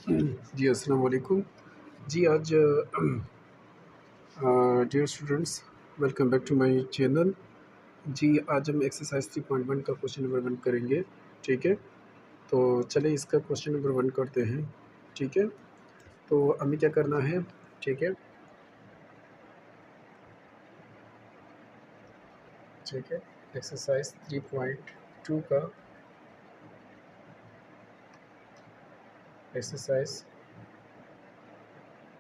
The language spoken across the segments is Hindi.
जी, अस्सलाम वालेकुम। जी, आज dear students, welcome back to my channel. जी, आज हम एक्सरसाइज 3.1 का क्वेश्चन नंबर 1 करेंगे, ठीक है? तो चलिए इसका क्वेश्चन नंबर 1 करते हैं, ठीक है? तो हमें क्या करना है, ठीक है? ठीक है, एक्सरसाइज 3.2 का एक्सरसाइज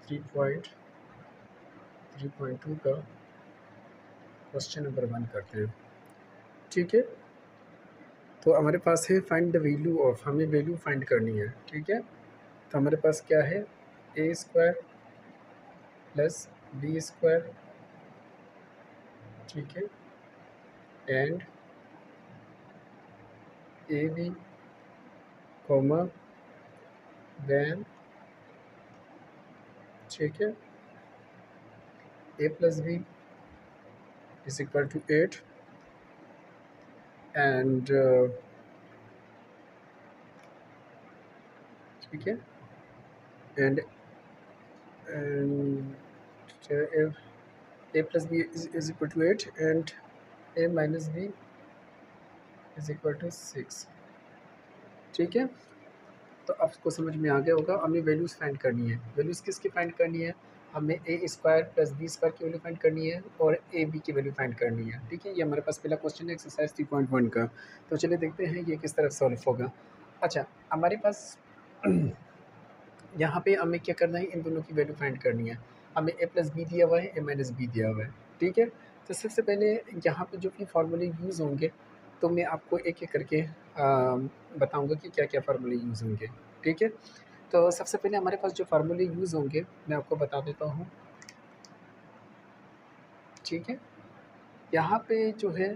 3.2 का क्वेश्चन नंबर 1 करते हैं, ठीक है? तो हमारे पास है फाइंड द वैल्यू ऑफ, हमें वैल्यू फाइंड करनी है, ठीक है? तो हमारे पास क्या है, ए स्क्वायर प्लस बी स्क्वायर, ठीक है, and A B comma then, ठीक है, ए plus B is equal to 8 and ठीक है, and A plus B is equal to 8 and A minus B is equal to 6, ठीक है? तो आपको समझ में आ गया होगा। हमें वैल्यूज़ फाइंड करनी है। वैल्यूज़ किसकी फाइंड करनी है? हमें ए स्क्वायर प्लस बी स्क्वायर की वैल्यू फाइंड करनी है और ए बी की वैल्यू फाइंड करनी है, ठीक है? ये हमारे पास पहला क्वेश्चन है एक्सरसाइज 3.1 का। तो चलिए देखते हैं ये किस तरह सॉल्व होगा। अच्छा, हमारे पास यहाँ पे हमें क्या करना है, इन दोनों की वैल्यू फाइंड करनी है। हमें ए प्लस बी दिया हुआ है, ए माइनस बी दिया हुआ है, ठीक है? तो सबसे पहले यहाँ पे जो भी फार्मूले यूज़ होंगे, तो मैं आपको एक-एक करके बताऊँगा कि क्या-क्या फार्मूले यूज़ होंगे, ठीक है? तो सबसे पहले हमारे पास जो फार्मूले यूज़ होंगे, मैं आपको बता देता हूँ, ठीक है? यहाँ पे जो है,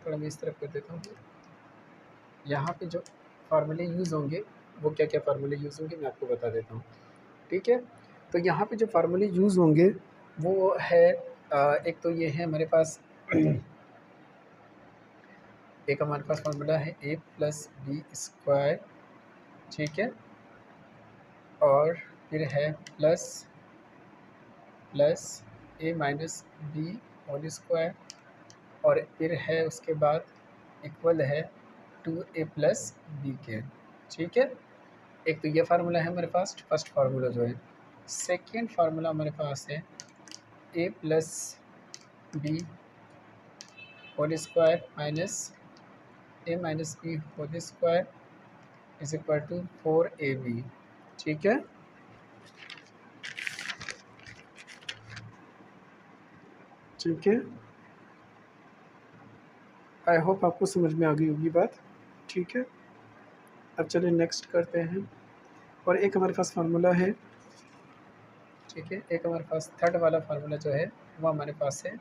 थोड़ा मैं इस तरफ कर देता हूँ। यहाँ पे जो फार्मूले यूज़ होंगे, वो क्या-क्या फार्मूले यूज़ होंगे, मैं आपको बता देता हूँ, ठीक है? तो यहाँ पे जो फार्मूले यूज़ होंगे, वो है एक तो ये है हमारे पास एक हमारे पास फार्मूला है ए प्लस बी स्क्वायर, ठीक है? और फिर है plus plus A minus B whole square, और फिर है उसके बाद इक्वल है 2a प्लस बी के, ठीक है? एक तो ये फार्मूला है हमारे पास, फर्स्ट फार्मूला जो है। सेकेंड फार्मूला हमारे पास है ए plus B whole square minus A minus B whole square is equal to 4ab, ठीक है? ठीक है, आई होप आपको समझ में आ गई होगी बात, ठीक है? अब चलिए नेक्स्ट करते हैं। और एक हमारे पास फार्मूला है, ठीक है, एक हमारे पास थर्ड वाला फार्मूला जो है, वो हमारे पास है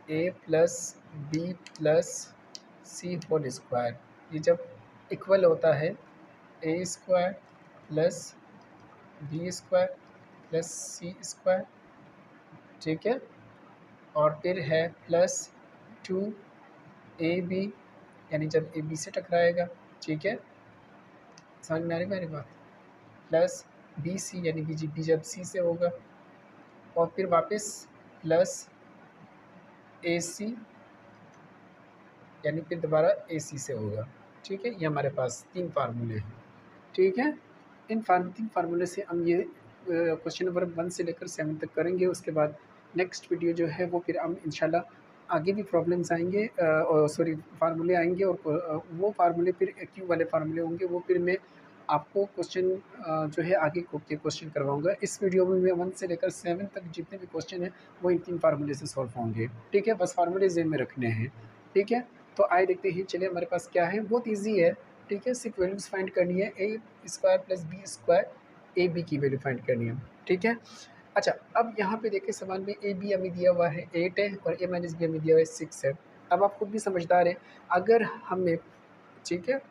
ए प्लस बी प्लस सी होल स्क्वायर। ये जब इक्वल होता है ए square plus B square plus सी स्क्वायर, ठीक है? और फिर है प्लस 2ab, यानी जब ए बी से टकराएगा, ठीक है? समझ में आ रही मेरी बात? प्लस बी सी, यानी बी जब सी से होगा, और फिर वापस प्लस ए सी, यानी फिर दोबारा ए सी से होगा, ठीक है? ये हमारे पास 3 फार्मूले हैं, ठीक है? इन 3 फार्मूले से हम ये क्वेश्चन नंबर 1 से लेकर 7 तक करेंगे। उसके बाद नेक्स्ट वीडियो जो है वो फिर हम इंशाल्लाह आगे भी प्रॉब्लम्स आएँगे, और सॉरी फार्मूले आएँगे, और वो फार्मूले फिर क्यू वाले फार्मूले होंगे, वो फिर मैं आपको क्वेश्चन जो है आगे के क्वेश्चन करवाऊँगा। इस वीडियो में मैं 1 से लेकर 7 तक जितने भी क्वेश्चन हैं, वो इन 3 फार्मूले से सॉल्व होंगे, ठीक है? बस फार्मूले ज़हन में रखने हैं, ठीक है? तो आइए देखते हैं, चलिए हमारे पास क्या है, बहुत ईज़ी है, ठीक है? सिर्फ वैल्यूज़ फाइंड करनी है, ए square plus B square, A B की वैल्यू फाइंड करनी है, ठीक है? अच्छा, अब यहाँ पे देखिए सवाल में ए बी हमें दिया हुआ है 8 है, और ए माइनस बी हमें दिया हुआ है 6 है। अब आप खुद भी समझदार हैं, अगर हमें, ठीक है?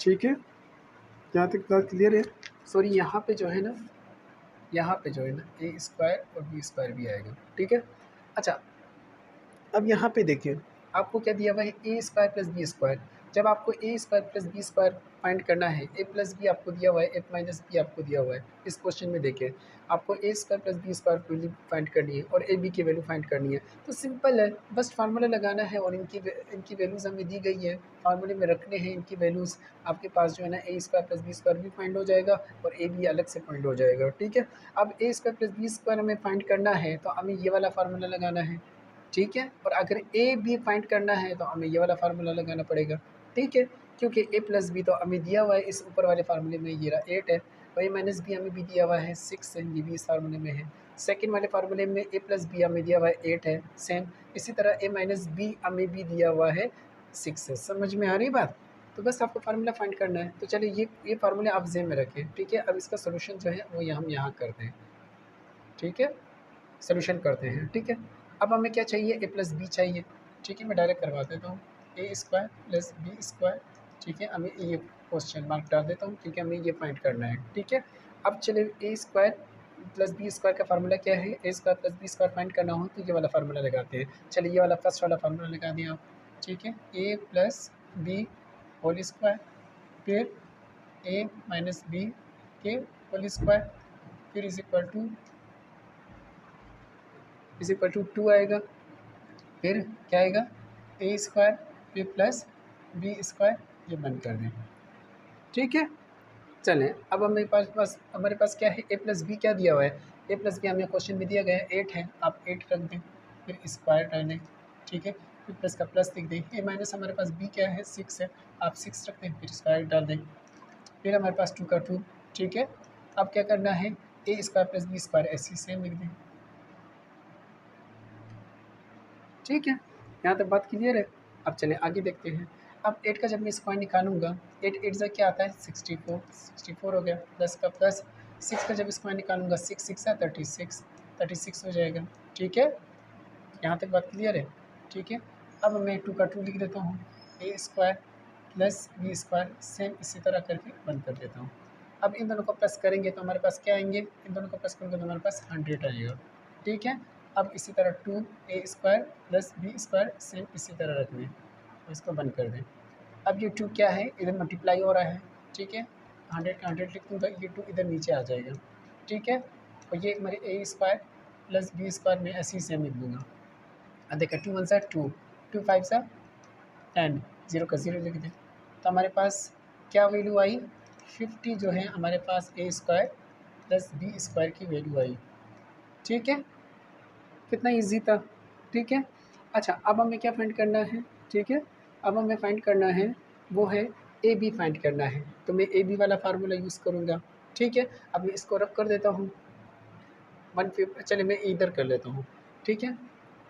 ठीक है? यहाँ तक बात क्लियर है? सॉरी, यहाँ पे जो है ना, यहाँ पे जो है ना ए स्क्वायर और बी स्क्वायर भी आएगा, ठीक है। अच्छा, अब यहाँ पे देखिए आपको क्या दिया हुआ है, ए स्क्वायर प्लस बी स्क्वायर। जब आपको A square plus B square find करना है, ए प्लस बी आपको दिया हुआ है, ए माइनस बी आपको दिया हुआ है। इस क्वेश्चन में देखिए आपको A square plus B square value find करनी है और ए बी की वैल्यू फाइंड करनी है। तो सिंपल है, बस फार्मूला लगाना है और इनकी वैल्यूज़ हमें दी गई है, फार्मूले में रखने हैं इनकी वैल्यूज़। आपके पास जो है ना ए स्क्वायर प्लस बी स्क्वायर भी फाइंड हो जाएगा और ए बी अलग से फाइंड हो जाएगा, ठीक है। अब ए स्क्वायर प्लस बी स्क्वायर हमें फाइंड करना है तो हमें ये वाला फार्मूला लगाना है, ठीक है। और अगर ए बी फाइंड करना है तो हमें ये वाला फार्मूला लगाना पड़ेगा, ठीक है। क्योंकि ए प्लस बी तो हमें दिया हुआ है इस ऊपर वाले फार्मूले में, ये रहा 8 है, और ए माइनस बी हमें भी दिया हुआ है 6 है, ये भी इस फार्मूले में है। सेकंड वाले फार्मूले में ए प्लस बी हमें दिया हुआ है 8 है, सेम। इसी तरह ए माइनस बी हमें भी दिया हुआ है 6 है। समझ में आ रही बात? तो बस आपको फार्मूला फाइंड करना है। तो चलिए ये फार्मूले आप जेहन में रखें, ठीक है। अब इसका सोल्यूशन जो है वो हम यहाँ करते हैं, ठीक है। सोल्यूशन करते हैं, ठीक है। अब हमें क्या चाहिए, ए प्लस बी चाहिए, ठीक है। मैं डायरेक्ट करवा देता हूँ, A square plus B square, ठीक है। हमें ये क्वेश्चन मार्क डाल देता हूँ क्योंकि हमें ये फाइंड करना है, ठीक है। अब चलिए A square plus B square का फार्मूला क्या है, ए square plus B square find करना हो तो ये वाला फार्मूला लगाते हैं। चलिए ये वाला फर्स्ट वाला फार्मूला लगा दिया आप, ठीक है। ए प्लस बी होल स्क्वायर, फिर ए माइनस बी के होल स्क्वायर, फिर इज इक्वल टू 2 आएगा। फिर क्या आएगा, ए स्क्वायर फिर प्लस बी स्क्वायर, ये बंद कर दें, ठीक है। चलें, अब हमारे पास क्या है, ए प्लस बी क्या दिया हुआ है, ए प्लस बी हमें क्वेश्चन में दिया गया है 8 है, आप 8 रख दें, फिर स्क्वायर डालें, ठीक है। फिर प्लस का प्लस लिख दें। ए माइनस हमारे पास बी क्या है 6 है, आप 6 रख दें, फिर स्क्वायर डाल दें। फिर हमारे पास 2 का 2, ठीक है। अब क्या करना है, ए स्क्वायर प्लस बी स्क्वायर ऐसी सेम लिख दें, ठीक है। यहाँ तक बात क्लियर है। अब चलें आगे देखते हैं। अब 8 का जब मैं स्क्वायर निकालूंगा, 8 8 से क्या आता है 64, 64 हो गया। प्लस का प्लस, 6 का जब स्क्वायर निकालूंगा 6 6 है 36, 36 हो जाएगा, ठीक है। यहाँ तक बात क्लियर है, ठीक है। अब मैं 2 का 2 लिख देता हूँ, A square plus B square same इसी तरह करके बंद कर देता हूँ। अब इन दोनों को प्लस करेंगे तो हमारे पास क्या आएंगे, इन दोनों को प्लस करेंगे तो हमारे पास 100 आएगा, ठीक है। अब इसी तरह 2 A square plus B square same इसी तरह रख दें, इसको बंद कर दें। अब ये 2 क्या है, इधर मल्टीप्लाई हो रहा है, ठीक है। 100 का 100 लिख दूँगा, ये 2 इधर नीचे आ जाएगा, ठीक है। और ये हमारे ए स्क्वायर प्लस बी स्क्वायर में ऐसे ही सेम लिख दूँगा। अब देखा 2 1 सा 2, 2 5 सा 10, 0 का 0 लिख दें। तो हमारे पास क्या वैल्यू आई, 50 जो है हमारे पास a square plus B square की वैल्यू आई, ठीक है। कितना ईजी था, ठीक है। अच्छा, अब हमें क्या फाइंड करना है, ठीक है। अब हमें फाइंड करना है वो है ए बी फाइंड करना है, तो मैं ए बी वाला फार्मूला यूज़ करूँगा, ठीक है। अब मैं इसको रब कर देता हूँ 150, चलिए मैं इधर कर लेता हूँ, ठीक है,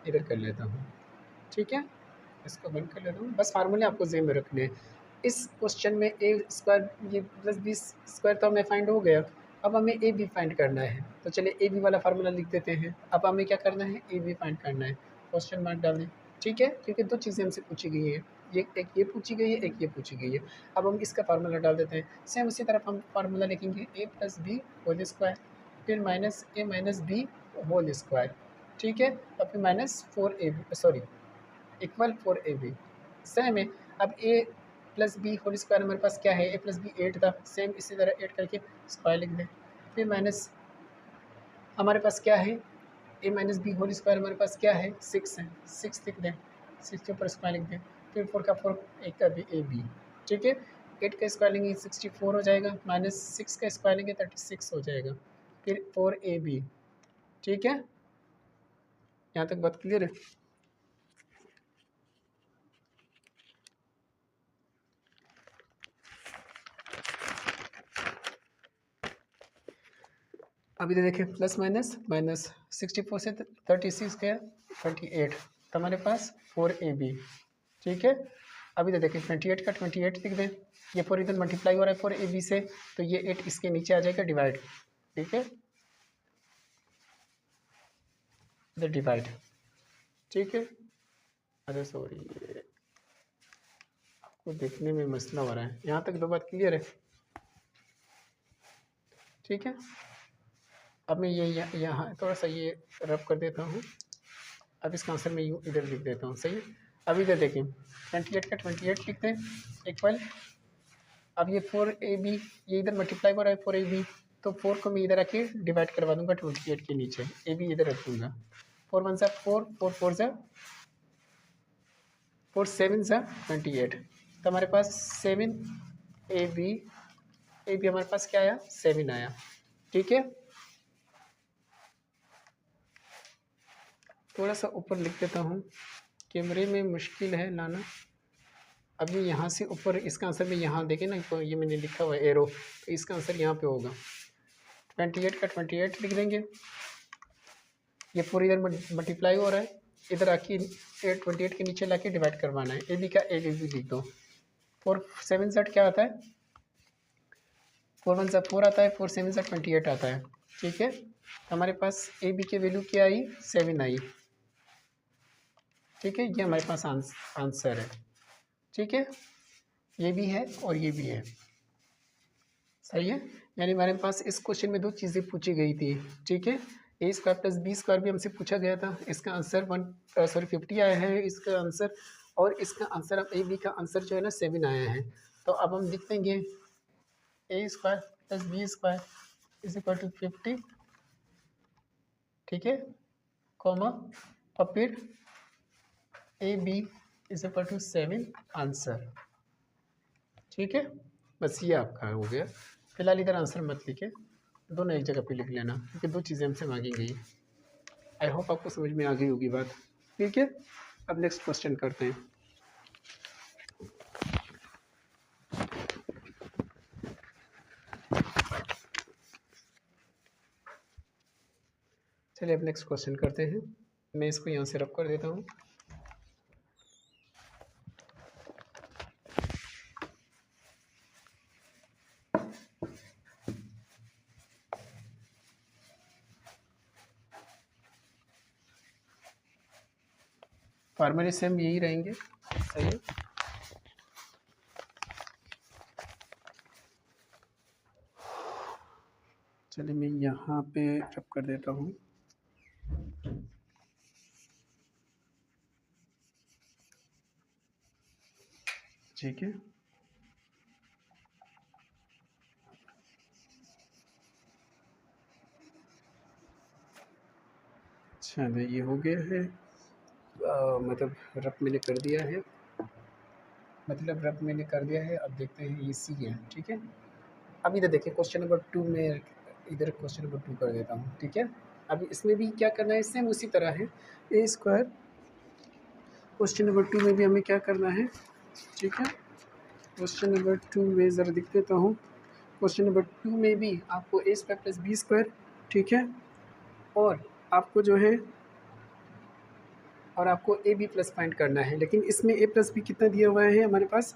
इधर कर लेता हूँ, ठीक है। इसको बंद कर लेता हूँ, बस फार्मूले आपको ज़हन में रखने हैं। इस क्वेश्चन में ए स्क्वायर ये प्लस बी स्क्वायर तो हमें फाइंड हो गया। अब हमें ए बी फाइंड करना है, तो चलिए ए बी वाला फार्मूला लिख देते हैं। अब हमें क्या करना है, ए बी फाइंड करना है, क्वेश्चन मार्क डाल दें, ठीक है। क्योंकि 2 चीज़ें हमसे पूछी गई हैं, ये एक ये पूछी गई है, एक ये पूछी गई है। अब हम इसका फार्मूला डाल देते हैं। सेम उसी तरफ हम फार्मूला लिखेंगे, A plus B whole square, फिर minus A minus B whole square, ठीक है। और फिर minus 4 A B, sorry, equal 4 A B, same है। अब A plus B whole square हमारे पास क्या है, ए प्लस बी 8 था, सेम इसी तरह 8 करके स्क्वायर लिख दें। फिर माइनस हमारे पास क्या है, ए माइनस बी होल स्क्वायर हमारे पास क्या है 6 है, 6 लिख दें, 6 के ऊपर स्क्वायर लिख दें। फिर 4 का 4, एक का भी ए बी, ठीक है। 8 का स्क्वायर लेंगे 64 हो जाएगा, माइनस 6 का स्क्वायर लेंगे 36 हो जाएगा, फिर 4 ए बी, ठीक है। यहाँ तक बात क्लियर है। अभी तो देखिए प्लस माइनस माइनस 64 से 36 गया 28, तो हमारे पास 4 AB, ठीक है। अभी तो देखिए 28 का 28 लिख दें, ये 4 इधर मल्टीप्लाई हो रहा है 4AB से, तो ये 8 इसके नीचे आ जाएगा डिवाइड, ठीक है, इधर डिवाइड, ठीक है। अरे सॉरी, ये आपको देखने में मसला हो रहा है। यहाँ तक दो बात क्लियर है, ठीक है। अब मैं ये यहाँ थोड़ा सा ये रब कर देता हूँ। अब इसका आंसर मैं यूँ इधर लिख देता हूँ, सही है। अब इधर देखिए 28 का 28 लिखते हैं इक्वल। अब ये 4ab ये इधर मल्टीप्लाई हो रहा है 4ab, तो 4 को मैं इधर आके डिवाइड करवा दूंगा 28 के नीचे, ए बी इधर रख दूंगा। 4 1 4, 4 4 4 7 28, तो हमारे पास 7ab हमारे पास क्या आया 7 आया, ठीक है। थोड़ा सा ऊपर लिख देता हूँ, कैमरे में मुश्किल है लाना। अब ये यहाँ से ऊपर इसका आंसर में यहाँ देखें ना, तो ये मैंने लिखा हुआ है एरो, तो इसका आंसर यहाँ पे होगा 28 का 28 लिख देंगे। ये पूरी इधर मल्टीप्लाई हो रहा है, इधर आके 28 के नीचे लाके डिवाइड करवाना है। ए बी का ए बी लिख दो। 4 7 Z क्या आता है 4 1 4 आता है, 4 7 28 आता है, ठीक है। तो हमारे पास ए बी की वैल्यू क्या आई 7 आई, ठीक है। ये हमारे पास आंसर है, ठीक है। ये भी है और ये भी है, सही है। यानी हमारे पास इस क्वेश्चन में दो चीज़ें पूछी गई थी, ठीक है। ए स्क्वायर प्लस बी स्क्वायर भी हमसे पूछा गया था, इसका आंसर 50 आया है इसका आंसर, और इसका आंसर अब ए बी का आंसर जो है ना 7 आया है। तो अब हम लिख देंगे A square plus B square is equal to 50, ठीक है, कॉमा, और फिर ए B is equal to 7 answer, ठीक है। बस ये आपका हो गया। फिलहाल इधर आंसर मत लिखे, दोनों एक जगह पे लिख लेना, क्योंकि दो चीज़ें हमसे मांगी गई। आई होप आपको समझ में आ गई होगी बात, ठीक है। अब नेक्स्ट क्वेश्चन करते हैं। चलिए अब नेक्स्ट क्वेश्चन करते हैं। मैं इसको यहाँ से रब कर देता हूँ। फार्मूले सेम यही रहेंगे, सही है। चलिए मैं यहाँ पे रब कर देता हूँ। ठीक है, चलिए ये हो गया है। मतलब रब मैंने कर दिया है, अब देखते हैं ये सी है, ठीक है। अब इधर देखिए क्वेश्चन नंबर 2 में, इधर क्वेश्चन नंबर 2 कर देता हूँ, ठीक है। अब इसमें भी क्या करना है, सेम उसी तरह है ए स्क्वायर। क्वेश्चन नंबर 2 में भी हमें क्या करना है, ठीक है। क्वेश्चन नंबर 2 में ज़रा दिख देता हूँ। क्वेश्चन नंबर 2 में भी आपको A square plus B square, ठीक है, और आपको जो है और आपको ए बी प्लस फाइंड करना है। लेकिन इसमें ए प्लस बी कितना दिया हुआ है हमारे पास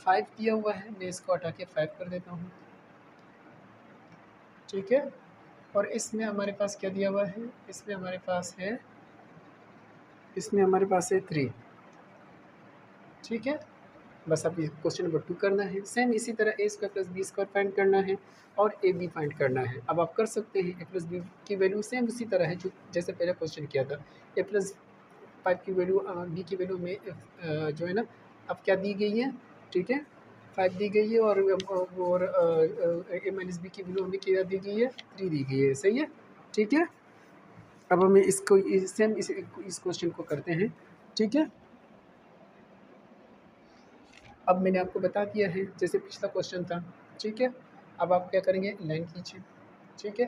5 दिया हुआ है। मैं इसको हटा के 5 कर देता हूँ, ठीक है। और इसमें हमारे पास क्या दिया हुआ है, इसमें हमारे पास है 3, ठीक है। बस अब ये क्वेश्चन नंबर 2 करना है। सेम इसी तरह ए square plus B square find करना है और ए बी फाइंड करना है। अब आप कर सकते हैं, ए प्लस बी की वैल्यू सेम उसी तरह है जो जैसे पहले क्वेश्चन किया था। ए प्लस 5 की वैल्यू बी की वैल्यू में जो है ना अब क्या दी गई है, ठीक है, 5 दी गई है, और ए माइनस बी की वैल्यू हमें क्या दी गई है 3 दी गई है, सही है, ठीक है। अब हमें इसको सेम इस क्वेश्चन को करते हैं, ठीक है। अब मैंने आपको बता दिया है जैसे पिछला क्वेश्चन था, ठीक है। अब आप क्या करेंगे, लाइन खींचिए, ठीक है।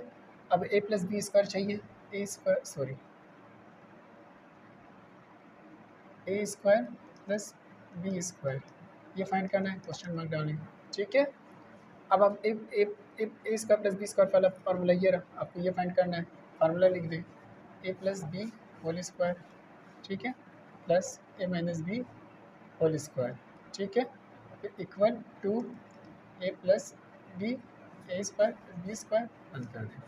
अब ए प्लस बी स्क्वायर चाहिए, a square plus B square, ये फाइंड करना है, क्वेश्चन मार्क डालें, ठीक है। अब आप ए स्क्वायर प्लस बी स्क्वायर वाला फार्मूला ये रहा, आपको ये फाइंड करना है। फार्मूला लिख दें, A plus B whole square, ठीक है, plus A minus B whole square, ठीक है, फिर equal to A plus B A square B square बंद कर दें।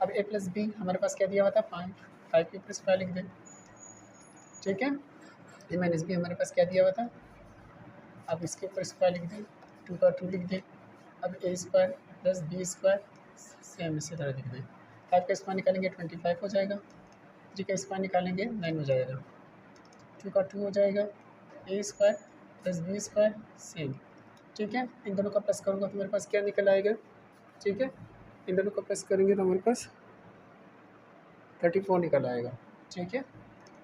अब ए प्लस बी हमारे पास क्या दिया हुआ था 5 के ऊपर स्क्वायर लिख दें, ठीक है। ए माइनस बी हमारे पास क्या दिया हुआ था, अब इसके ऊपर स्क्वायर लिख दें, 2 का 2 लिख दें। अब ए square plus B square same इसी तरह लिख दें, 5 का स्क्वायर निकालेंगे 25 हो जाएगा, 3 का स्क्वायर निकालेंगे 9 हो जाएगा, 2 का 2 हो जाएगा, ए square plus B square same. ठीक है, इन दोनों का प्लस करूँगा तो मेरे पास क्या निकल आएगा। ठीक है, इन दोनों को प्लस करेंगे तो हमारे पास 34 निकल आएगा। ठीक है,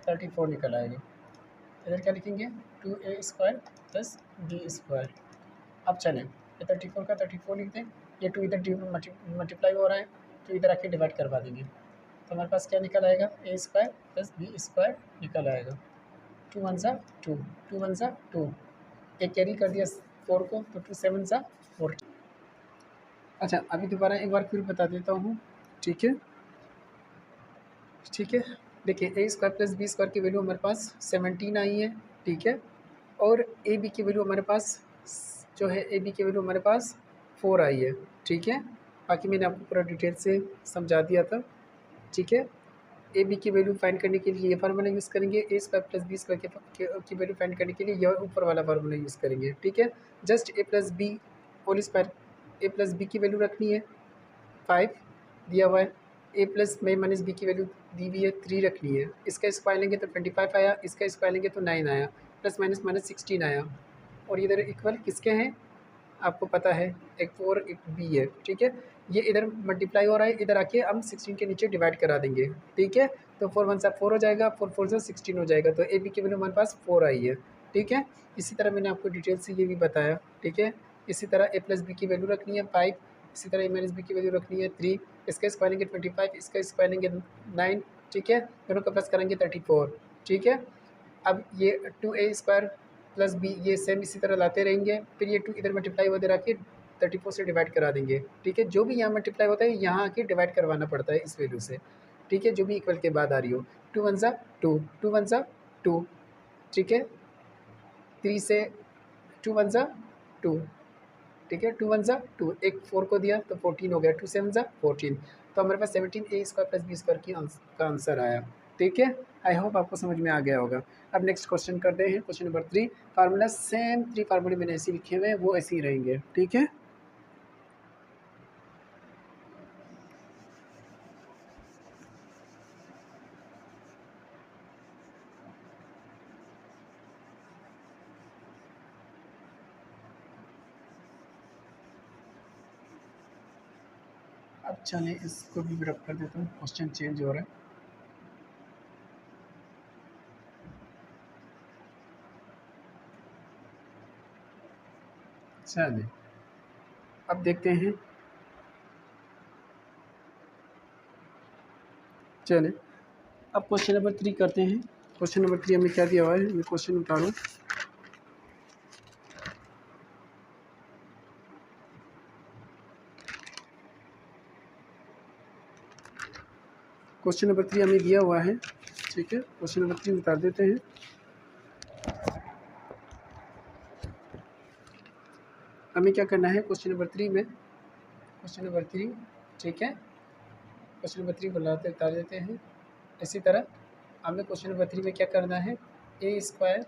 34 निकल आएगा। इधर क्या लिखेंगे 2a square plus B square. अब चलें ये 34 का 34 लिख दें, ये 2 इधर मल्टीप्लाई हो रहा है तो इधर आके डिवाइड करवा देंगे तो हमारे पास क्या निकल आएगा ए स्क्वायर प्लस बी स्क्वायर निकल आएगा। 2 1 ज़ा 2, 2 1 ज़ा 2, एक कैरी कर दिया 4 को तो 2 7 ज़ा 4। अच्छा, अभी दोबारा एक बार फिर बता देता हूँ। ठीक है, ठीक है, देखिए ए स्क्वायर प्लस बी स्क्वायर की वैल्यू हमारे पास 17 आई है। ठीक है, और ए बी की वैल्यू हमारे पास जो है ए बी की वैल्यू हमारे पास 4 आई है। ठीक है, बाकी मैंने आपको पूरा डिटेल से समझा दिया था। ठीक है, ए बी की वैल्यू फाइंड करने के लिए ये फार्मूला यूज़ करेंगे, ए स्क्वायर प्लस बी स्क्वायर की वैल्यू फाइंड करने के लिए यह ऊपर वाला फार्मूला यूज़ करेंगे। ठीक है, just A plus B whole square, A plus B की वैल्यू रखनी है 5 दिया हुआ है, ए प्लस में माइनस बी की वैल्यू दी हुई है 3 रखनी है, इसका स्क्वायर लेंगे तो 25 आया, इसका स्क्वायर लेंगे तो 9 आया, प्लस माइनस माइनस 16 आया, और इधर इक्वल किसके हैं आपको पता है, एक 4 एक बी है। ठीक है, ये इधर मल्टीप्लाई हो रहा है, इधर आके हम 16 के नीचे डिवाइड करा देंगे। ठीक है, तो 4 1 सा 4 हो जाएगा, 4 4 से 16 हो जाएगा, तो ए बी की वैल्यू हमारे पास 4 आई है। ठीक है, इसी तरह मैंने आपको डिटेल से ये भी बताया। ठीक है, इसी तरह ए प्लस बी की वैल्यू रखनी है 5, इसी तरह ए माइनस बी की वैल्यू रखनी है 3, इसका स्क्वायर लेंगे 25, इसका स्क्वायर लेंगे 9। ठीक है, दोनों का प्लस करेंगे 34। ठीक है, अब ये 2a स्क्वायर प्लस बी ये सेम इसी तरह लाते रहेंगे, फिर ये 2 इधर मल्टीप्लाई होते रह के 34 से डिवाइड करा देंगे। ठीक है, जो भी यहाँ मल्टीप्लाई होता है यहाँ आके डिवाइड करवाना पड़ता है इस वैल्यू से। ठीक है, जो भी इक्वल के बाद आ रही हो, 2 1 ज़ा 2, 2 1 ज़ा 2। ठीक है, 3 से 2 1 ज़ा 2। ठीक है, 2 1 ज़ा 2, एक 4 को दिया तो 14 हो गया, 2 7 ज़ा 14, तो हमारे पास 17 ए स्क्वायर प्लस बी स्क्वायर का आंसर आया। ठीक है, आई होप आपको समझ में आ गया होगा। अब नेक्स्ट क्वेश्चन करते हैं, क्वेश्चन नंबर 3। फार्मूला सेम 3 फार्मूले मैंने ऐसे लिखे हुए हैं, वो ऐसे ही रहेंगे। ठीक है, अब चलिए इसको भी रख कर देता हूँ, क्वेश्चन चेंज हो रहा है। चलिए अब देखते हैं, चलिए अब क्वेश्चन नंबर 3 करते हैं। क्वेश्चन नंबर 3 हमें क्या दिया हुआ है, मैं क्वेश्चन उतारूँ। क्वेश्चन नंबर 3 हमें दिया हुआ है। ठीक है, क्वेश्चन नंबर 3 उतार देते हैं। हमें क्या करना है क्वेश्चन नंबर 3 में, क्वेश्चन नंबर 3। ठीक है, क्वेश्चन नंबर 3 बुलाते उतार देते हैं। इसी तरह हमें क्वेश्चन नंबर 3 में क्या करना है, ए square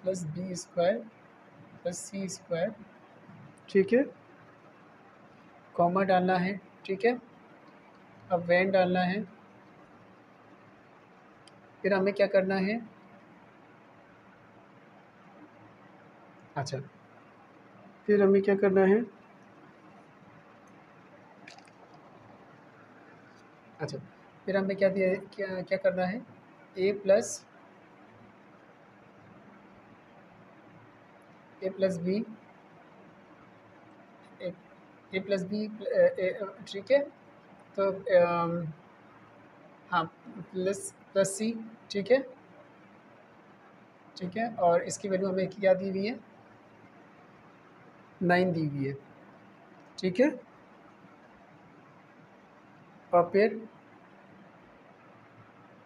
plus B square plus सी स्क्वायर। ठीक है, कॉमा डालना है। ठीक है, अब वैन डालना है, फिर हमें क्या करना है, अच्छा फिर हमें क्या करना है, अच्छा फिर हमें क्या दिया, क्या क्या करना है, ए प्लस बी, ए प्लस बी। ठीक है, तो हाँ प्लस प्लस सी। ठीक है, ठीक है, और इसकी वैल्यू हमें क्या दी हुई है, 9 दी हुई है। ठीक है, और फिर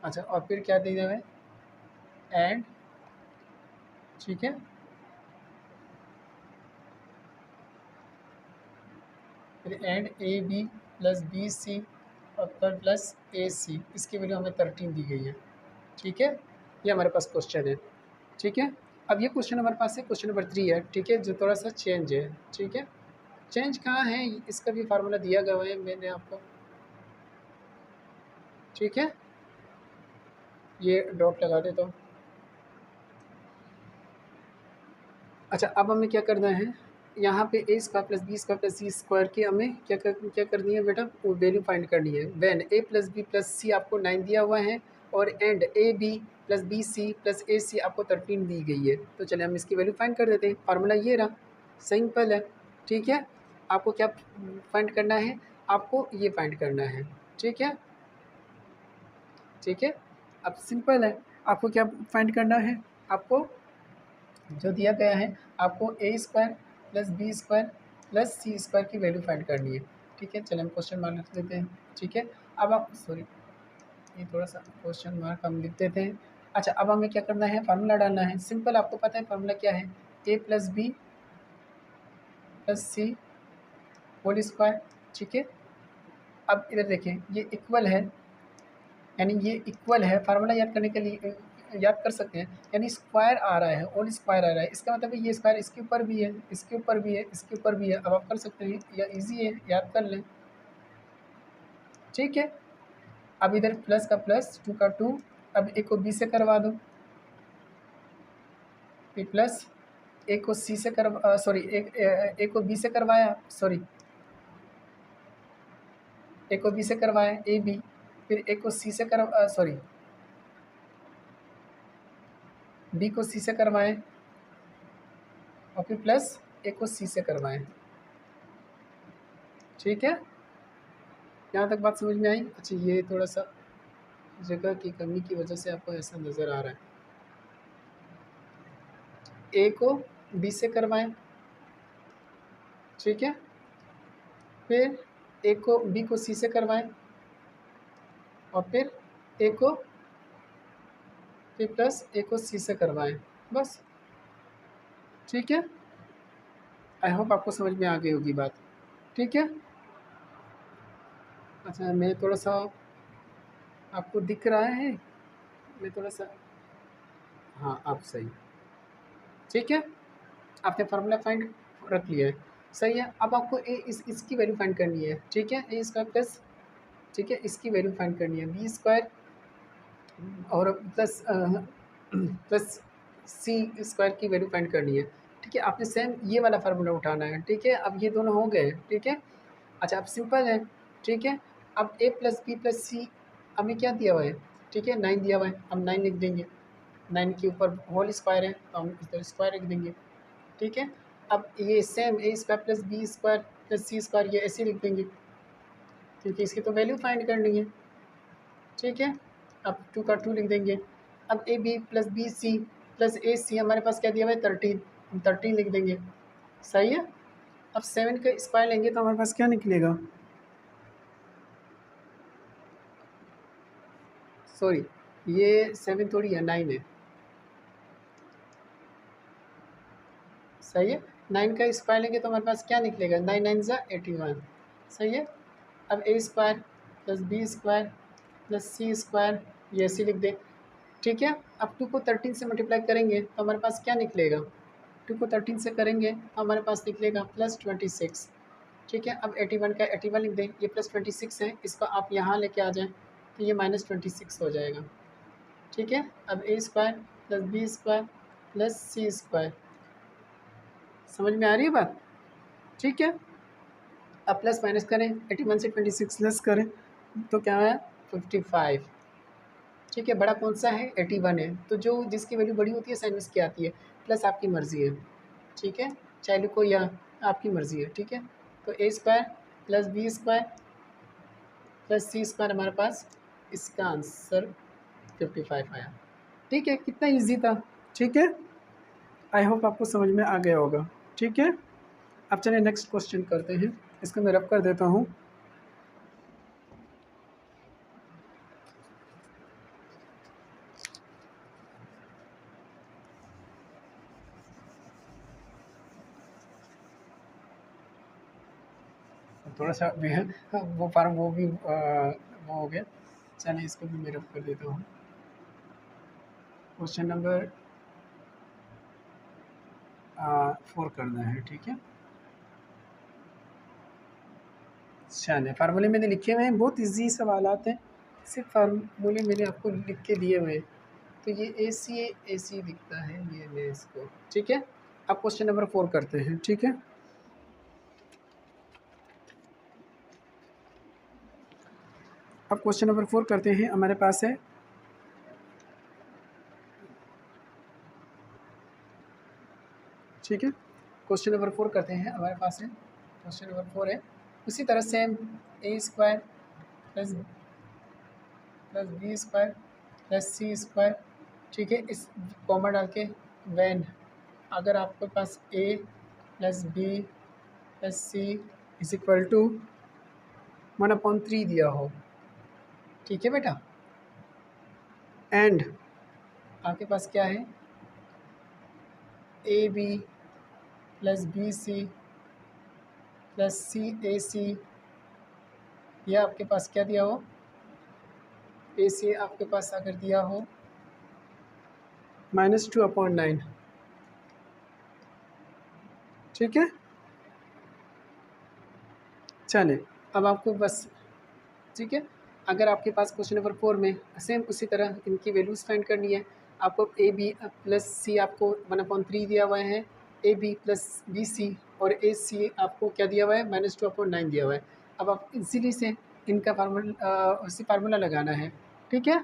अच्छा और फिर क्या दिया है, एंड। ठीक है, फिर and A B plus B C और फिर प्लस ए सी, इसकी वैल्यू हमें 13 दी गई है। ठीक है, ये हमारे पास क्वेश्चन है। ठीक है, अब ये क्वेश्चन हमारे पास है, क्वेश्चन नंबर 3 है। ठीक है, जो थोड़ा सा चेंज है। ठीक है, चेंज कहाँ है, इसका भी फार्मूला दिया गया है मैंने आपको, ठीक है। ये डॉट लगा देता हूँ। अच्छा, अब हमें क्या करना है, यहाँ पे A square plus B square plus C square की हमें क्या करनी है बेटा, वो वैल्यू फाइंड करनी है। When A plus B plus C आपको 9 दिया हुआ है और and A B plus B C plus A C आपको 13 दी गई है। तो चलिए हम इसकी वैल्यू फाइंड कर देते हैं। फार्मूला ये रहा, सिंपल है, ठीक है। आपको क्या फाइंड करना है, आपको ये फाइंड करना है, ठीक है, ठीक है। अब सिंपल है, आपको क्या फाइंड करना है, आपको जो दिया गया है, आपको A square plus B square plus C square की वैल्यू फाइंड करनी है, ठीक है। चलिए हम क्वेश्चन मार्क लिख देते हैं, ठीक है। अब आप सॉरी, ये थोड़ा सा क्वेश्चन मार्क हम लिख देते हैं। अच्छा, अब हमें क्या करना है, फार्मूला डालना है। सिंपल, आपको पता है फार्मूला क्या है, ए प्लस बी प्लस सी होल स्क्वायर, ठीक है। अब इधर देखें, ये इक्वल है, यानी ये इक्वल है, फार्मूला याद करने के लिए याद कर सकते हैं, यानी स्क्वायर आ रहा है, होल स्क्वायर आ रहा है, इसका मतलब है ये स्क्वायर इसके ऊपर भी है, इसके ऊपर भी है, इसके ऊपर भी है। अब आप कर सकते हैं, या इजी है, याद कर लें, ठीक है। अब इधर प्लस का प्लस, टू का टू, अब ए को बी से करवा दो, फिर प्लस ए को सी से करवा सॉरी ए को बी से करवाया, सॉरी ए को बी से करवाया ए बी, फिर ए को सी से करवा सॉरी बी को सी से करवाएं और फिर प्लस ए को सी से करवाएं, ठीक है। यहाँ तक बात समझ में आई। अच्छा, ये थोड़ा सा जगह की कमी की वजह से आपको ऐसा नज़र आ रहा है। ए को बी से करवाएं, ठीक है, फिर ए को बी को सी से करवाएं और फिर ए को फिर प्लस ए को सी से करवाएं, बस, ठीक है। आई होप आपको समझ में आ गई होगी बात, ठीक है। अच्छा, मैं थोड़ा सा, आपको दिख रहा है, मैं थोड़ा सा, हाँ आप सही, ठीक है। आपने फार्मूला फाइंड रख लिया है, सही है। अब आपको ए इसकी वैल्यू फाइंड करनी है, ठीक है। ए स्क्वायर प्लस, ठीक है, इसकी वैल्यू फाइंड करनी है, बी स्क्वायर और प्लस प्लस सी स्क्वायर की वैल्यू फाइंड करनी है, ठीक है। आपने सेम ये वाला फार्मूला उठाना है, ठीक है। अब ये दोनों हो गए, ठीक है। अच्छा, अब सिंपल है, ठीक है। अब ए प्लस बी प्लस सी हमें क्या दिया हुआ है, ठीक है, 9 दिया हुआ है, हम 9 लिख देंगे, 9 के ऊपर होल स्क्वायर है तो हम इधर स्क्वायर लिख देंगे, ठीक है। अब ये सेम ए square plus B square plus सी स्क्वायर ये ऐसे लिख देंगे, क्योंकि इसकी तो वैल्यू फाइंड करनी है, ठीक है। अब 2 का 2 लिख देंगे। अब A B plus B C plus A C हमारे पास क्या दिया हुआ है, 13, हम 13 लिख देंगे, सही है। अब 7 का स्क्वायर लेंगे तो हमारे पास क्या निकलेगा, सॉरी ये 7 थोड़ी है, 9 है, सही है। 9 का स्क्वायर लेंगे तो हमारे पास क्या निकलेगा, 9 9 ज़ा 81, सही है। अब ए square plus B square plus सी स्क्वायर ये ऐसे लिख दे, ठीक है। अब 2 को 13 से मल्टीप्लाई करेंगे तो हमारे पास क्या निकलेगा, 2 को 13 से करेंगे तो हमारे पास निकलेगा प्लस 26, ठीक है। अब 81 का 81 लिख दें, ये प्लस 26 है, इसको आप यहाँ लेके आ जाएँ तो ये माइनस 26 हो जाएगा, ठीक है। अब ए square plus B square plus सी स्क्वायर, समझ में आ रही है बात, ठीक है। अब प्लस माइनस करें, 81 से 26 लेस करें तो क्या है, 55, ठीक है। बड़ा कौन सा है, 81 है, तो जो जिसकी वैल्यू बड़ी होती है साइन में इसकी आती है, प्लस आपकी मर्ज़ी है, ठीक है, चाहे लिखो या आपकी मर्ज़ी है, ठीक है। तो a square plus B square plus C square हमारे पास, इसका आंसर 55 आया, ठीक है। कितना ईजी था, ठीक है। आई होप आपको समझ में आ गया होगा, ठीक है। अब चलिए नेक्स्ट क्वेश्चन करते हैं, इसको मैं रब कर देता हूँ। थोड़ा सा भी है, वो फार्म वो भी वो हो गया, चलिए इसको भी मैं रब कर देता हूँ। क्वेश्चन नंबर 4 करना है, ठीक है। चलिए फार्मूले मैंने लिखे हुए हैं, बहुत इजी सवालात हैं, सिर्फ फार्मूले मैंने आपको लिख के दिए हुए हैं। तो ये ए सी दिखता है, ये मैं इसको, ठीक है। अब क्वेश्चन नंबर 4 करते हैं, ठीक है। अब क्वेश्चन नंबर 4 करते हैं, हमारे पास है, ठीक है। क्वेश्चन नंबर 4 करते हैं, हमारे पास है, क्वेश्चन नंबर 4 है उसी तरह सेम ए square plus B square plus सी स्क्वायर, ठीक है। इस कॉमा डाल के वैन अगर आपके पास a plus B plus c is equal to 1/3 दिया हो, ठीक है बेटा, एंड आपके पास क्या है, A B plus B C plus c a सी, यह आपके पास क्या दिया हो, ए सी आपके पास अगर दिया हो -2/9, ठीक है। चलिए अब आपको बस, ठीक है, अगर आपके पास क्वेश्चन नंबर 4 में सेम उसी तरह इनकी वैल्यूज़ फाइंड करनी है, आपको ए बी प्लस सी आपको 1/3 दिया हुआ है, A B plus B C और ए सी आपको क्या दिया हुआ है, -2/9 दिया हुआ है। अब आप इजीली से इनका फार्मूला लगाना है, ठीक है।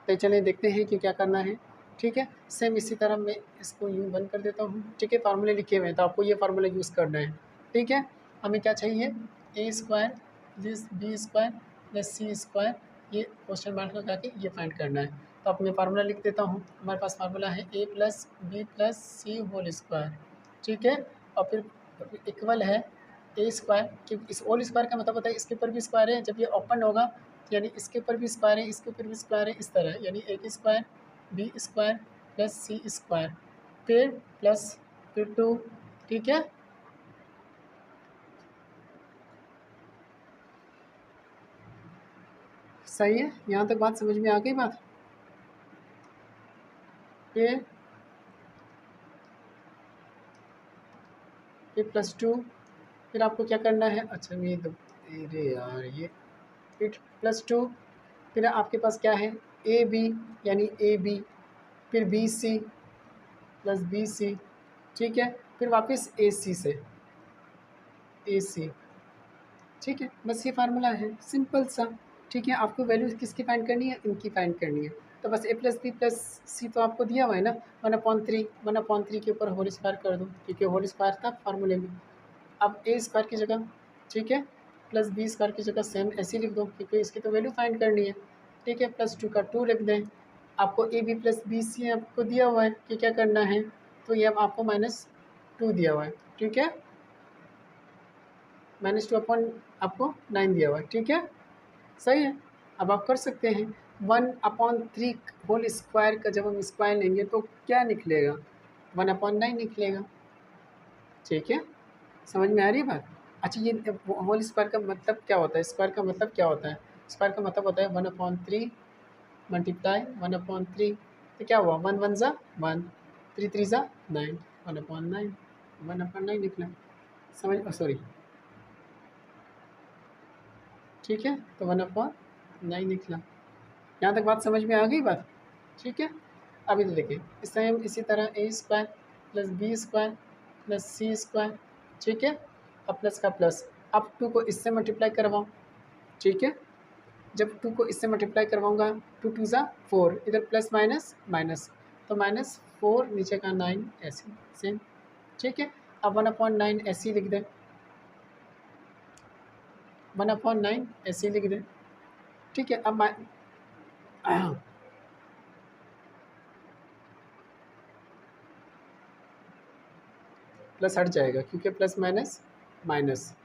तो चलिए देखते हैं कि क्या करना है, ठीक है। सेम इसी तरह मैं इसको यूँ बंद कर देता हूँ, ठीक है। फार्मूले लिखे हुए हैं तो आपको ये फार्मूला यूज़ करना है, ठीक है। हमें क्या चाहिए, a square plus B square plus C square, ये क्वेश्चन मार्क लगा के ये फाइंड करना है। तो अब मैं फार्मूला लिख देता हूँ, हमारे पास फार्मूला है ए प्लस बी प्लस सी होल स्क्वायर, ठीक है। और फिर इक्वल है ए स्क्वायर, क्योंकि इस होल स्क्वायर का मतलब होता है इसके ऊपर भी स्क्वायर है, जब ये ओपन होगा यानी इसके ऊपर भी स्क्वायर है, इसके ऊपर भी स्क्वायर है, इस तरह यानी ए स्क्वायर बी स्क्वायर प्लस सी स्क्वायर फिर प्लस फिर 2, ठीक है। सही है, यहाँ तक बात समझ में आ गई बात। फिर +2, फिर आपको क्या करना है, अच्छा ये तो, अरे यार ये, फिर +2, फिर आपके पास क्या है, ए बी यानी ए बी, फिर बी सी प्लस बी सी, ठीक है। फिर वापस ए सी से ए सी, ठीक है। बस ये फार्मूला है सिंपल सा, ठीक है। आपको वैल्यू किसकी फाइंड करनी है, इनकी फाइंड करनी है। तो बस ए प्लस बी प्लस सी तो आपको दिया हुआ है ना, 1/3 के ऊपर होल स्क्वायर कर दो, क्योंकि होल स्क्वायर था फार्मूले में। अब ए स्क्वायर की जगह, ठीक है, प्लस बी स्क्वायर की जगह सेम ऐसे लिख दो, क्योंकि इसकी तो वैल्यू फाइंड करनी है, ठीक है। +2 का 2 लिख दें। आपको A B plus B C आपको दिया हुआ है कि क्या करना है, तो ये अब आपको -2 दिया हुआ है, ठीक है। -2 अपॉन आपको 9 दिया हुआ है, ठीक है, सही है। अब आप कर सकते हैं 1/3 होल स्क्वायर का जब हम स्क्वायर लेंगे तो क्या निकलेगा, 1/9 निकलेगा, ठीक है। समझ में आ रही है बात। अच्छा ये होल स्क्वायर का मतलब क्या होता है, स्क्वायर का मतलब क्या होता है, स्क्वायर का मतलब होता है 1/3 मल्टीप्लाई 1/3, तो क्या हुआ, 1 1 ज़ा 1, 3 3 ज़ा 9, 1/9, 1/9 निकला, समझ, सॉरी, ठीक है। तो 1/9 निकला, यहाँ तक बात समझ में आ गई बात, ठीक है। अभी तो देखिए इस टाइम इसी तरह ए square plus B square plus सी स्क्वायर, ठीक है। अब प्लस का प्लस, अब 2 को इससे मल्टीप्लाई करवाओ, ठीक है। जब 2 को इससे मल्टीप्लाई करवाऊँगा, 2 2 ज़ा 4, इधर प्लस माइनस माइनस, तो -4 नीचे का 9 ऐसे सेम, ठीक है। अब 1/9 ऐसे ही लिख दें, 1/9 ऐसे ही लिख दें, ठीक है। अब प्लस हट जाएगा क्योंकि प्लस माइनस माइनस,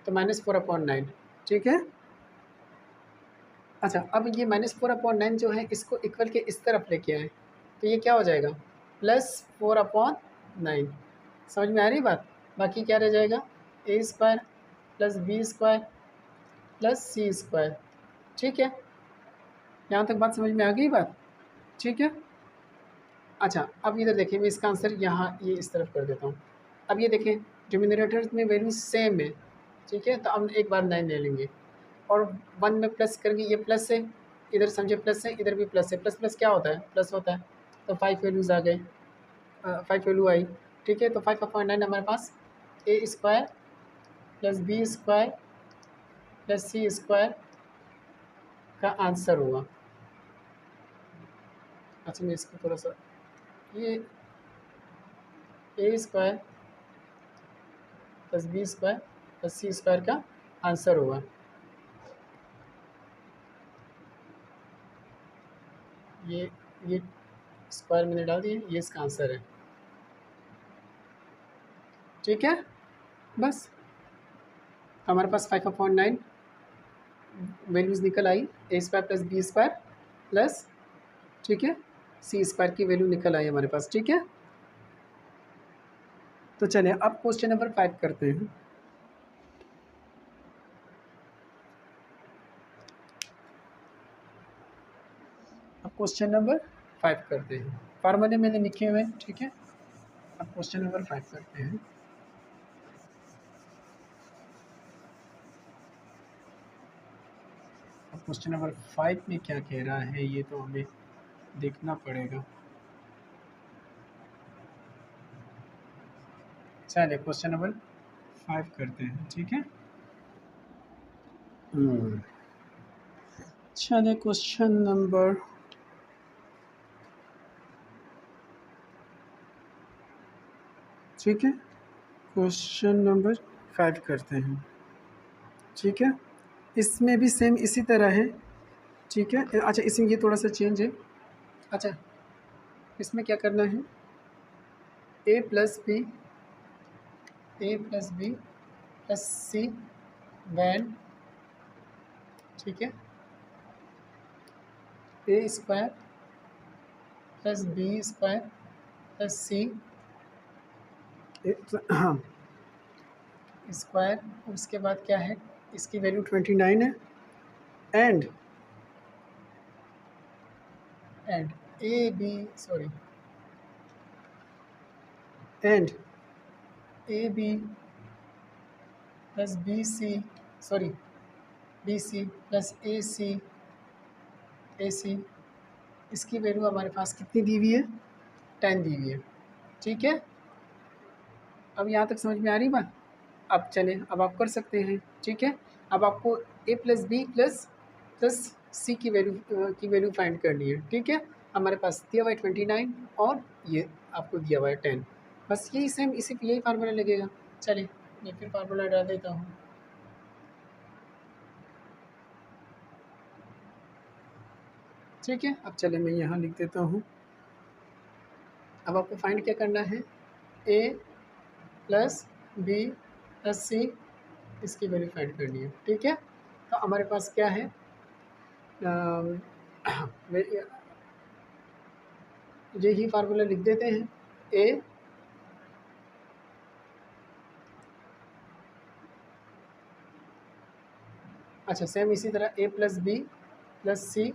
तो -4/9, ठीक है। अच्छा अब ये -4/9 जो है इसको इक्वल के इस तरफ लेके आए, तो ये क्या हो जाएगा, +4/9, समझ में आ रही बात। बाकी क्या रह जाएगा, ए square plus B square plus सी स्क्वायर, ठीक है। यहाँ तक बात समझ में आ गई बात, ठीक है। अच्छा अब इधर देखिए, मैं इसका आंसर यहाँ ये इस तरफ कर देता हूँ। अब ये देखें डिनोमिनेटर में वैल्यू सेम है, ठीक है, तो हम एक बार 9 ले लेंगे और 1 में प्लस करेंगे, ये प्लस है, इधर समझे प्लस है, इधर भी प्लस है, प्लस प्लस क्या होता है, प्लस होता है। तो 5 वैल्यूज़ आ गए, 5 वैल्यू आई। ठीक है, तो 5/9 हमारे पास a square plus B square plus C square का आंसर होगा। अच्छा, मैं इसको थोड़ा सा, ये a square plus B square plus C square का आंसर होगा। ये स्क्वायर मैंने डाल दिए, ये इसका आंसर है। ठीक है, बस हमारे पास 5/9 वैल्यूज़ निकल आई, a square plus B square plus, ठीक है, सी स्क्वायर की वैल्यू निकल आई हमारे पास। ठीक है, तो चलिए अब क्वेश्चन नंबर 5 करते हैं। अब क्वेश्चन नंबर 5 करते हैं, फार्मूले मैंने लिखे हुए हैं। ठीक है, अब क्वेश्चन नंबर 5 करते हैं। अब क्वेश्चन नंबर 5 में क्या कह रहा है ये तो हमें देखना पड़ेगा। चलिए क्वेश्चन नंबर 5 करते हैं। ठीक है, चलिए क्वेश्चन नंबर, ठीक है, क्वेश्चन नंबर 5 करते हैं। ठीक है, इसमें भी सेम इसी तरह है। ठीक है, अच्छा इसमें ये थोड़ा सा चेंज है। अच्छा, इसमें क्या करना है, ए प्लस बी प्लस सी वैन, ठीक है, ए square plus B square plus सी स्क्वायर, उसके बाद क्या है, इसकी वैल्यू 29 है, and A B sorry and A B plus B c sorry b C plus A c, इसकी वैल्यू हमारे पास कितनी दी हुई है, 10 दी हुई है। ठीक है, अब यहाँ तक समझ में आ रही बात। अब चलें, अब आप कर सकते हैं। ठीक है, अब आपको ए प्लस बी प्लस सी की वैल्यू फाइंड करनी है। ठीक है, हमारे पास दिया हुआ है 29 और ये आपको दिया हुआ है 10, बस यही सेम इसी यही फार्मूला लगेगा। चलिए मैं फिर फार्मूला डाल देता हूँ। ठीक है, अब चलिए मैं यहाँ लिख देता हूँ। अब आपको फाइंड क्या करना है, ए प्लस बी प्लस सी, इसकी वैल्यू फाइंड करनी है। ठीक है, तो हमारे पास क्या है, यही फार्मूला लिख देते हैं, ए अच्छा सेम इसी तरह a plus B plus C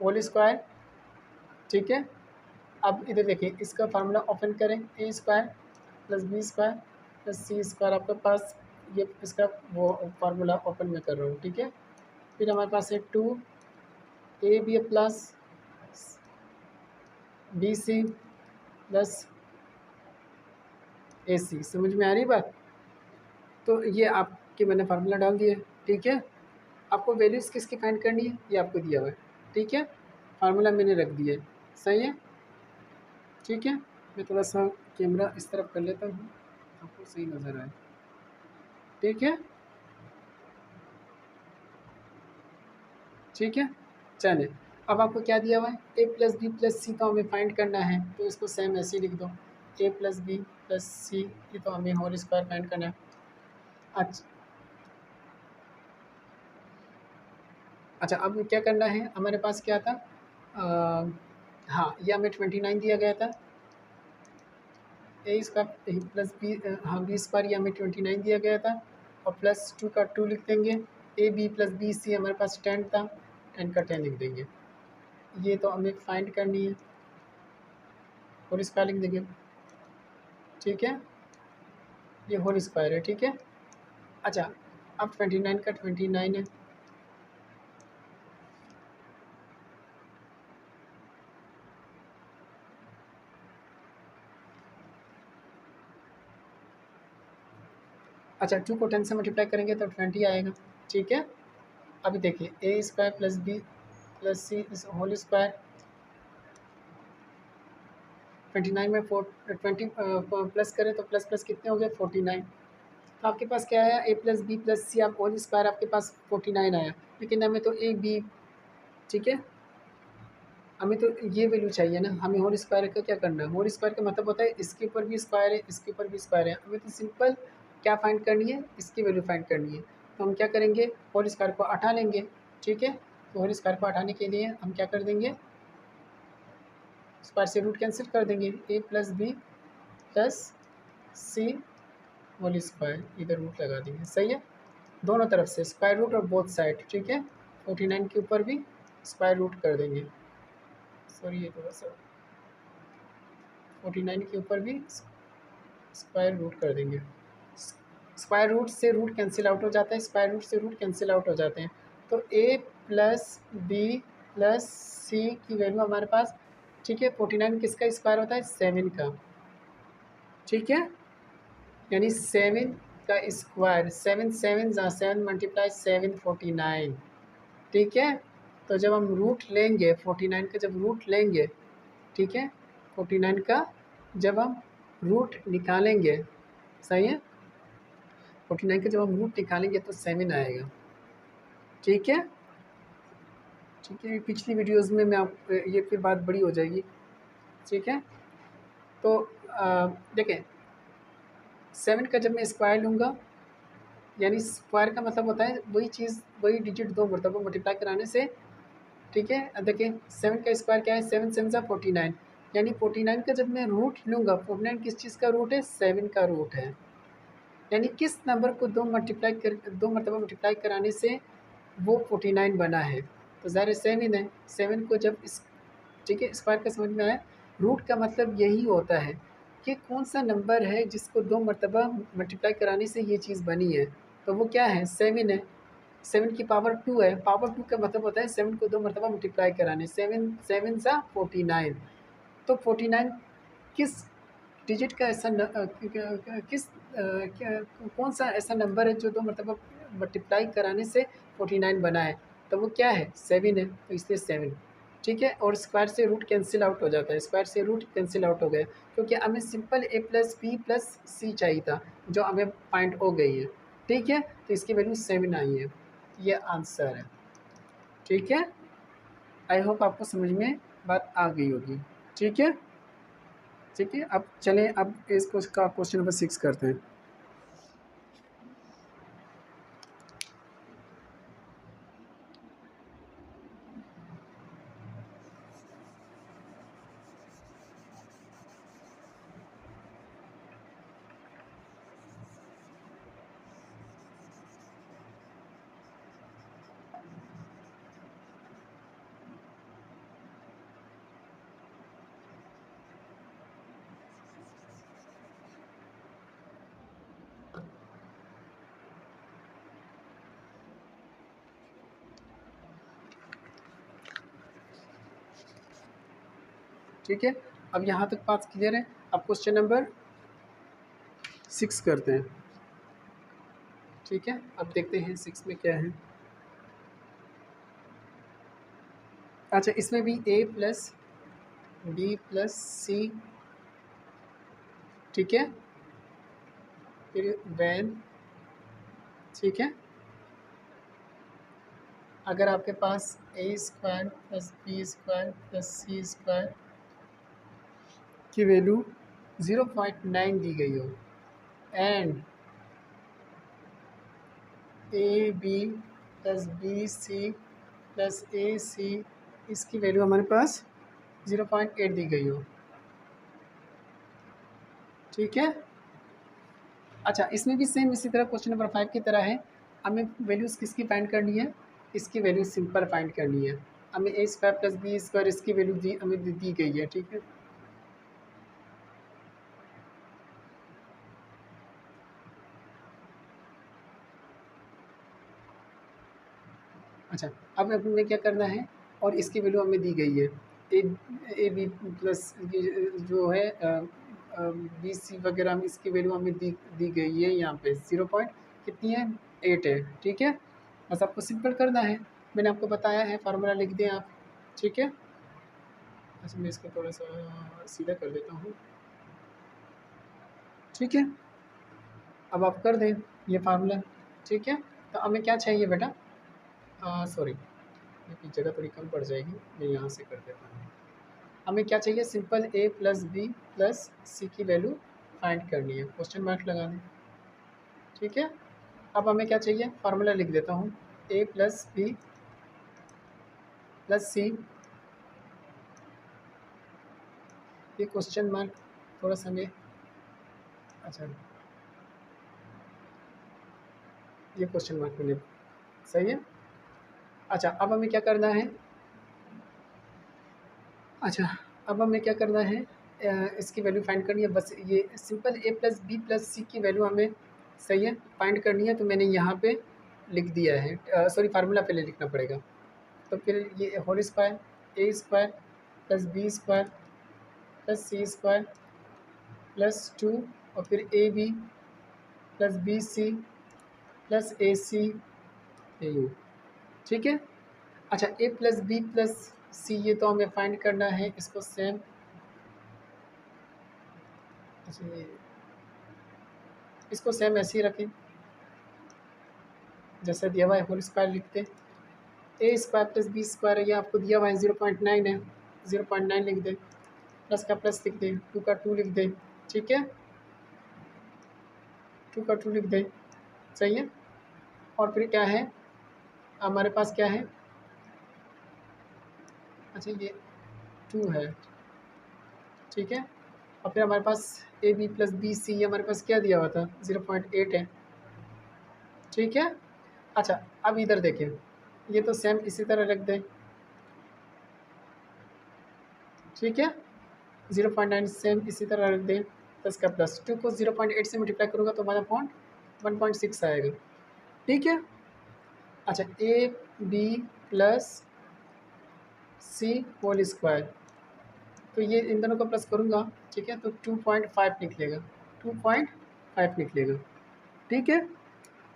whole square. ठीक है, अब इधर देखिए, इसका फार्मूला ओपन करें, a square plus B square plus C square, आपके पास ये इसका वो फार्मूला ओपन में कर रहा हूँ। ठीक है, फिर हमारे पास है 2 a B plus B C plus A c, समझ में आ रही बात। तो ये आपके मैंने फार्मूला डाल दिया। ठीक है, आपको वैल्यूज़ किसकी फाइंड करनी है, ये आपको दिया हुआ है। ठीक है, फार्मूला मैंने रख दिया है, सही है। ठीक है, मैं थोड़ा सा कैमरा इस तरफ कर लेता हूँ, आपको सही नज़र आए। ठीक है, ठीक है, चलिए अब आपको क्या दिया हुआ है, ए प्लस बी प्लस सी तो हमें फाइंड करना है, तो इसको सेम ऐसे ही लिख दो, ए प्लस बी प्लस सी, ये तो हमें होल स्क्वायर फाइंड करना है। अच्छा अच्छा, अब क्या करना है, हमारे पास क्या था, हाँ ये हमें 29 दिया गया था, ए स्क्वायर प्लस बी, हाँ बी स्क्वायर ये हमें 29 दिया गया था, और प्लस 2 का 2 लिख देंगे, A B plus B C हमारे पास 10 था, 10 का 10 लिख देंगे, ये तो हमें फाइंड करनी है, होल स्क्वायर लिख देंगे। ठीक है, ये होल स्क्वायर है। ठीक है, अच्छा अब 29 का 29 है, अच्छा 2 को 10 से मल्टीप्लाई करेंगे तो 20 आएगा, ठीक है। अभी देखिए ए स्क्वायर प्लस बी प्लस सी होल स्क्वायर, 29 में 20 प्लस करें तो प्लस प्लस कितने हो गए 49। तो आपके पास क्या आया, ए प्लस बी प्लस सी आप होल स्क्वायर आपके पास 49 आया, लेकिन हमें तो ए बी, ठीक है, हमें तो ये वैल्यू चाहिए ना, हमें होल स्क्वायर का क्या करना है, होल स्क्वायर का मतलब होता है इसके ऊपर भी स्क्वायर है, इसके ऊपर भी स्क्वायर है, हमें तो सिंपल क्या फाइंड करनी है, इसकी वैल्यू फाइंड करनी है। तो हम क्या करेंगे, होल स्क्वायर को हटा लेंगे, ठीक है। तो होल स्क्वायर को हटाने के लिए हम क्या कर देंगे, स्क्वायर से रूट कैंसिल कर देंगे, ए प्लस बी प्लस सी होल स्क्वायर, इधर रूट लगा देंगे, सही है। दोनों तरफ से स्क्वायर रूट और बोथ साइड, ठीक है। 49 के ऊपर भी स्क्वायर रूट कर देंगे, सॉरी ये थोड़ा सा 49 के ऊपर भी स्क्वायर रूट कर देंगे। स्क्वायर रूट से रूट कैंसिल आउट हो जाता है, स्क्वायर रूट से रूट कैंसिल आउट हो जाते हैं। तो ए प्लस बी प्लस सी की वैल्यू हमारे पास, ठीक है, 49 किसका स्क्वायर होता है, 7 का, ठीक है। यानी 7 का स्क्वायर, 7 7 7 मल्टीप्लाई 7 49, ठीक है। तो जब हम रूट लेंगे 49 का, जब रूट लेंगे, ठीक है, 49 का जब हम रूट निकालेंगे, सही है, 49 का जब हम रूट निकालेंगे तो 7 आएगा, ठीक है। ठीक है, पिछली वीडियोस में मैं आप ये फिर बात बड़ी हो जाएगी, ठीक है। तो देखें 7 का जब मैं स्क्वायर लूँगा, यानी स्क्वायर का मतलब होता है वही चीज़, वही डिजिट 2 मरतबा मल्टीप्लाई कराने से, ठीक है। अब देखें 7 का स्क्वायर क्या है, 7 7 49, यानी 49 का जब मैं रूट लूँगा, 49 किस चीज़ का रूट है, 7 का रूट है। यानी किस नंबर को 2 मरतबा मल्टीप्लाई कराने से वो 49 बना है, तो ज़ाहिर 7 है। 7 को जब इस, ठीक है, स्क्वायर का समझ में आया। रूट का मतलब यही होता है कि कौन सा नंबर है जिसको 2 मरतबा मल्टीप्लाई कराने से ये चीज़ बनी है, तो वो क्या है, 7 है। 7 की पावर 2 है, पावर 2 का मतलब होता है 7 को 2 मरतबा मल्टीप्लाई कराने, 7 7 सा 49। तो 49 किस डिजिट का ऐसा किस कौन सा ऐसा नंबर है जो 2 मरतबा मल्टीप्लाई कराने से 49 बना है, तो वो क्या है, 7 है, तो इसलिए 7, ठीक है। और स्क्वायर से रूट कैंसिल आउट हो जाता है, स्क्वायर से रूट कैंसिल आउट हो गया, क्योंकि हमें सिंपल ए प्लस बी प्लस सी चाहिए था, जो हमें फाइंड हो गई है, ठीक है। तो इसकी वैल्यू 7 आई है, ये आंसर है, ठीक है। आई होप आपको समझ में बात आ गई होगी, ठीक है। ठीक है, अब चलें, अब इसको इसका क्वेश्चन नंबर 6 करते हैं। ठीक है, अब यहाँ तक बात क्लियर है। अब क्वेश्चन नंबर 6 करते हैं, ठीक है। अब देखते हैं 6 में क्या है। अच्छा, इसमें भी a plus B plus c, ठीक है, फिर वैन, ठीक है, अगर आपके पास a square plus B square plus C square की वैल्यू 0.9 दी गई हो, and A B plus B C plus A c, इसकी वैल्यू हमारे पास 0.8 दी गई हो, ठीक है। अच्छा, इसमें भी सेम इसी तरह क्वेश्चन नंबर 5 की तरह है। हमें वैल्यूज़ किसकी फाइंड करनी है, इसकी वैल्यू सिंपल फाइंड करनी है। हमें ए स्क्वायर प्लस बी स्क्वायर इसकी वैल्यू हमें दी गई है, ठीक है। अच्छा, अब हमें क्या करना है, और इसकी वैल्यू हमें दी गई है ए बी प्लस ये जो है बी सी वगैरह में इसकी वैल्यू हमें दी गई है यहाँ पे 0 पॉइंट कितनी है 8 है। ठीक है, बस आपको सिंपल करना है, मैंने आपको बताया है, फार्मूला लिख दें आप। ठीक है, अच्छा मैं इसको थोड़ा सा सीधा कर देता हूँ। ठीक है, अब आप कर दें ये फार्मूला। ठीक है, तो हमें क्या चाहिए बेटा, सॉरी क्योंकि जगह थोड़ी कम पड़ जाएगी, मैं यहाँ से कर देता हूँ। हमें क्या चाहिए, सिंपल ए प्लस बी प्लस सी की वैल्यू फाइंड करनी है, क्वेश्चन मार्क लगा दें। ठीक है, अब हमें क्या चाहिए, फार्मूला लिख देता हूँ, ए प्लस बी प्लस सी, ये क्वेश्चन मार्क थोड़ा सा में, अच्छा ये क्वेश्चन मार्क मैंने, सही है। अच्छा अब हमें क्या करना है, अच्छा अब हमें क्या करना है, इसकी वैल्यू फाइंड करनी है, बस ये सिंपल ए प्लस बी प्लस सी की वैल्यू हमें, सही है, फाइंड करनी है, तो मैंने यहाँ पे लिख दिया है, सॉरी फार्मूला पहले लिखना पड़ेगा। तो फिर ये whole square a square plus B square plus C square plus 2 और फिर A B plus B C plus A c ए यू। ठीक है, अच्छा a plus B plus c ये तो हमें फाइंड करना है, इसको सेम, अच्छा ये इसको सेम ऐसे ही रखें जैसे दिया हुआ है, होल स्क्वायर लिखते, ए स्क्वायर प्लस बी स्क्वायर ये आपको दिया हुआ है 0.9 है, 0.9 लिख दें, प्लस का प्लस लिख दें, 2 का 2 लिख दें। ठीक है, 2 का 2 लिख दें, सही है। और फिर क्या है हमारे पास, क्या है, अच्छा ये 2 है। ठीक है, और फिर हमारे पास a B plus B C हमारे पास क्या दिया हुआ था, 0.8 है। ठीक है, अच्छा अब इधर देखें, ये तो सेम इसी तरह रख दें। ठीक है, 0.9 सेम इसी तरह रख दें, प्लस का प्लस, 2 को 0.8 से मल्टीप्लाई करूँगा तो हमारा पॉइंट 1.6 आएगा। ठीक है, अच्छा A B plus C whole square, तो ये इन दोनों को प्लस करूँगा, ठीक है, तो 2.5 निकलेगा, 2.5 निकलेगा। ठीक है,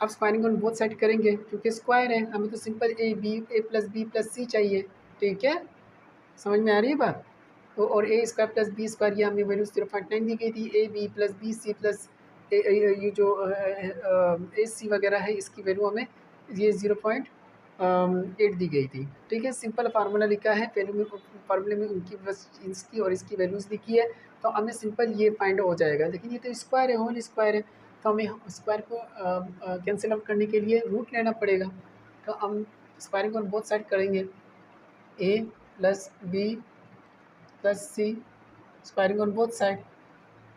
अब स्क्वायरिंग ऑन बोथ साइड करेंगे क्योंकि स्क्वायर है, हमें तो सिंपल ए प्लस बी प्लस सी चाहिए। ठीक है, समझ में आ रही है बात। तो और A square plus B square ये हमें वैल्यू 0.9 दी गई थी, A B plus B C plus ये जो ए सी वगैरह है इसकी वैल्यू हमें ये 0.8 दी गई थी। ठीक है, सिंपल फार्मूला लिखा है, वैल्यू में फार्मूले में उनकी बस इसकी और इसकी वैल्यूज़ लिखी है, तो हमें सिंपल ये फाइंड हो जाएगा। लेकिन ये तो स्क्वायर है, होल स्क्वायर है, तो हमें स्क्वायर को कैंसिल आउट करने के लिए रूट लेना पड़ेगा। तो हम स्क्वायरिंग ऑन बोथ साइड करेंगे, a plus B plus c squaring on both side.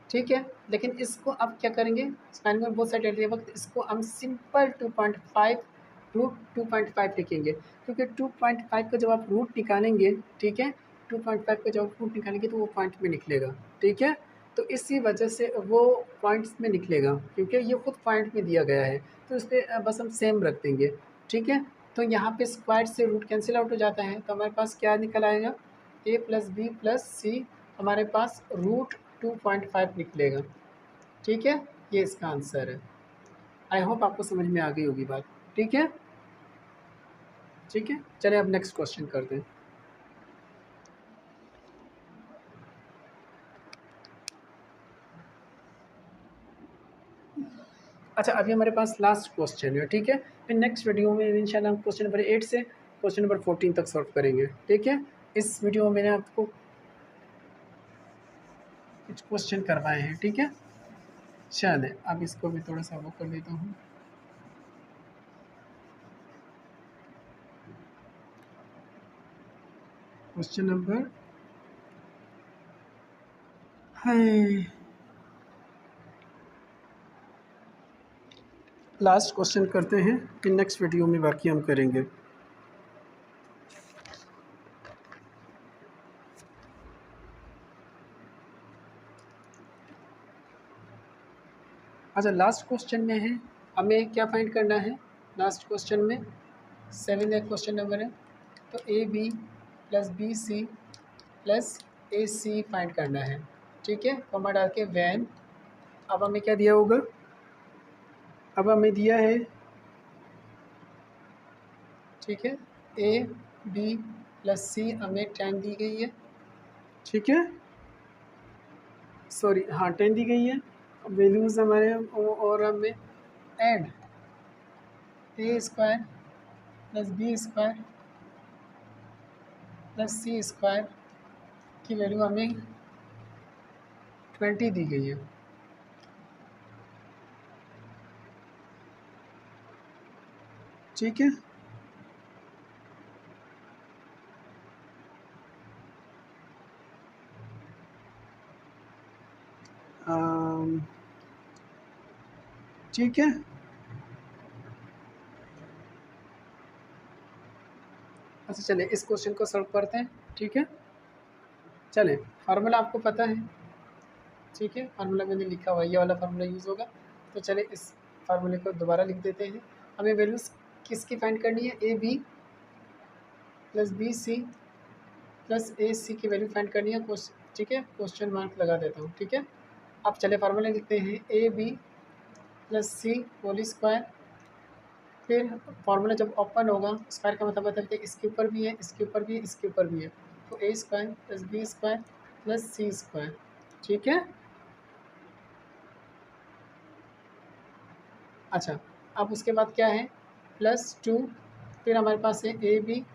ठीक है, लेकिन इसको अब क्या करेंगे, स्क्वायरिंग ऑन बोथ साइड लेते वक्त इसको हम सिंपल 2.5 रूट 2.5 लिखेंगे, क्योंकि 2.5 का जब आप रूट निकालेंगे, ठीक है, 2.5 का जब आप रूट निकालेंगे तो वो पॉइंट में निकलेगा। ठीक है, तो इसी वजह से वो पॉइंट्स में निकलेगा, क्योंकि ये खुद पॉइंट में दिया गया है, तो इस पर बस हम सेम रख देंगे। ठीक है, तो यहाँ पे स्क्वायर से रूट कैंसिल आउट हो जाता है, तो हमारे पास क्या निकल आएगा, ए प्लस बी प्लस सी हमारे पास रूट 2.5 निकलेगा। ठीक है, ये इसका आंसर है। आई होप आपको समझ में आ गई होगी बात। ठीक है, ठीक है, चलिए अब नेक्स्ट क्वेश्चन करते हैं। अच्छा अभी हमारे पास लास्ट क्वेश्चन है, ठीक है, फिर नेक्स्ट वीडियो में इंशाल्लाह हम क्वेश्चन नंबर 8 से क्वेश्चन नंबर 14 तक सॉल्व करेंगे। ठीक है, इस वीडियो में मैंने आपको कुछ क्वेश्चन करवाए हैं। ठीक है, चलिए अब इसको भी थोड़ा सा वो कर देता हूँ। क्वेश्चन नंबर है, लास्ट क्वेश्चन करते हैं, फिर नेक्स्ट वीडियो में बाकी हम करेंगे। अच्छा लास्ट क्वेश्चन में है, हमें क्या फाइंड करना है लास्ट क्वेश्चन में, 7 एक क्वेश्चन नंबर है। तो A B plus B C plus A C find करना है, ठीक है। कॉमा डाल के वैन, अब हमें क्या दिया होगा, अब हमें दिया है, ठीक है, ए बी प्लस सी हमें 10 दी गई है, ठीक है, सॉरी हाँ 10 दी गई है। वैल्यूज़ हमारे और हमें add A square plus B square plus C square की वैल्यू हमें 20 दी गई है, ठीक है। ठीक है, अच्छा चले इस क्वेश्चन को सॉल्व करते हैं, ठीक है। चले फार्मूला आपको पता है, ठीक है, फार्मूला मैंने लिखा हुआ है, ये वाला फार्मूला यूज़ होगा। तो चले इस फार्मूले को दोबारा लिख देते हैं। हमें वैल्यूज़ किसकी फाइंड करनी है, A B plus B C plus A c की वैल्यू फाइंड करनी है, ठीक है, क्वेश्चन मार्क लगा देता हूँ, ठीक है। अब चले फार्मूला लिखते हैं, A B plus C whole square, फिर फार्मूला जब ओपन होगा स्क्वायर का मतलब है कि इसके ऊपर भी है, इसके ऊपर भी है, इसके ऊपर भी है, तो a square plus B square plus C square, ठीक है। अच्छा अब उसके बाद क्या है, +2, फिर हमारे पास है ए बी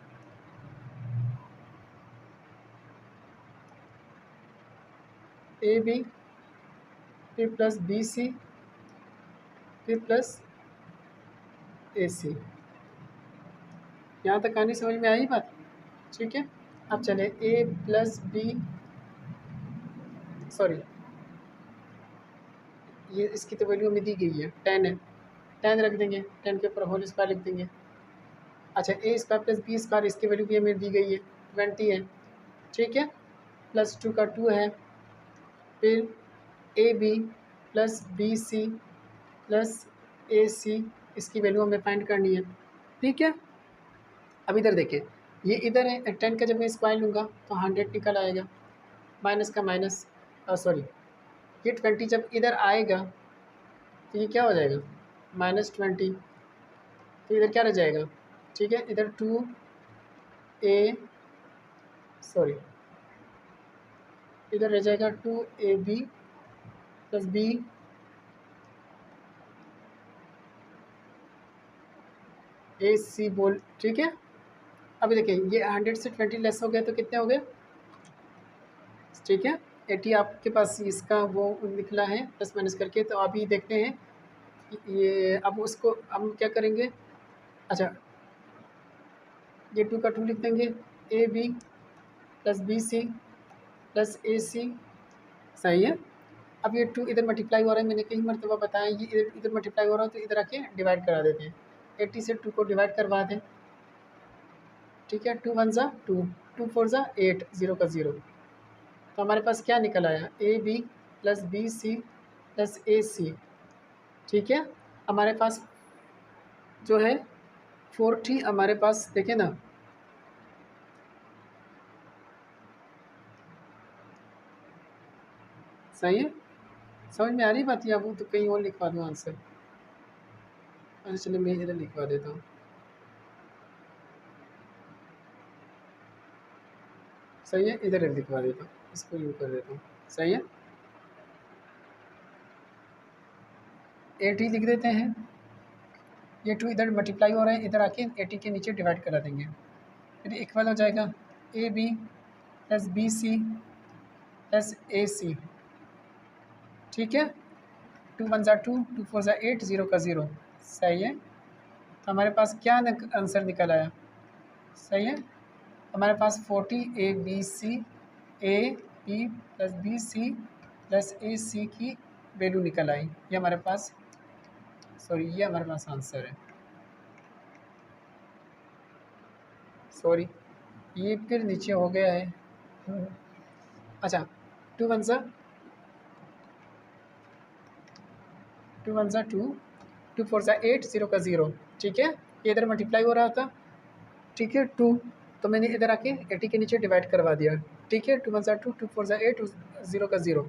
फिर प्लस बी सी फिर प्लस ए सी। यहाँ तक कहानी समझ में आई बात, ठीक है। अब चले ए प्लस बी, सॉरी ये इसकी तो वैल्यू हमें दी गई है 10 है, 10 रख देंगे, 10 के ऊपर होल स्क्वायर लिख देंगे। अच्छा ए स्क्वायर प्लस बी स्क्वायर इसकी वैल्यू भी हमें दी गई है 20 है, ठीक है, +2 का 2 है, फिर A B plus B C plus A c इसकी वैल्यू हमें फाइंड करनी है, ठीक है। अब इधर देखें, ये इधर है 10 का जब मैं स्क्वायर लूँगा तो 100 निकल आएगा, माइनस का माइनस, सॉरी ये 20 जब इधर आएगा तो ये क्या हो जाएगा, -20, तो इधर क्या रह जाएगा, ठीक है, इधर 2 ए, सॉरी इधर रह जाएगा 2ab प्लस बी ए सी बोल, ठीक है। अभी देखिए ये 100 से 20 लेस हो गया तो कितने हो गए, ठीक है, 80 आपके पास इसका वो निकला है प्लस माइनस करके। तो अभी देखते हैं ये, अब उसको हम क्या करेंगे, अच्छा ये 2 का 2 लिख देंगे, A B plus B C plus A c, सही है। अब ये 2 इधर मल्टीप्लाई हो रहा है, मैंने कई मरतबा बताया, ये इधर इधर मल्टीप्लाई हो रहा है तो इधर आके डिवाइड करा देते हैं, 80 से 2 को डिवाइड करवा दें, ठीक है, 2 1 ज़ा 2, 2 4 ज़ा 8, 0 का 0, तो हमारे पास क्या निकल आया, a B plus B C plus A c, ठीक है। हमारे पास जो है 40 हमारे पास देखें ना, सही है, समझ में आ रही बात, या वो तो कहीं और लिखवा दूँ आंसर, अच्छा चलिए मैं इधर लिखवा देता हूँ, सही है, इधर लिखवा देता हूँ, इसको यूँ कर देता हूँ, सही है, 80 लिख देते हैं, ये 2 इधर मल्टीप्लाई हो रहे हैं, इधर आके 80 के नीचे डिवाइड करा देंगे, फिर इक्वल हो जाएगा a B plus B C plus A c, ठीक है, 2 1 ज़ा 2, 2 4 ज़ा 8, 0 का 0, सही है। तो हमारे पास क्या आंसर निकल आया, सही है, हमारे पास 40 a b c, a B plus B C plus A c की वैल्यू निकल आई, ये हमारे पास, सॉरी ये हमारे पास आंसर है, सॉरी ये फिर नीचे हो गया है, अच्छा 2 1 ज़ा 2 1 ज़ा 2, 2 4 ज़ा 8, 0 का 0, ठीक है, ये इधर मल्टीप्लाई हो रहा था ठीक है 2, तो मैंने इधर आके 80 के नीचे डिवाइड करवा दिया, ठीक है 2 वन ज़ा 2, 2 फोर ज़ा 8, 0 का 0,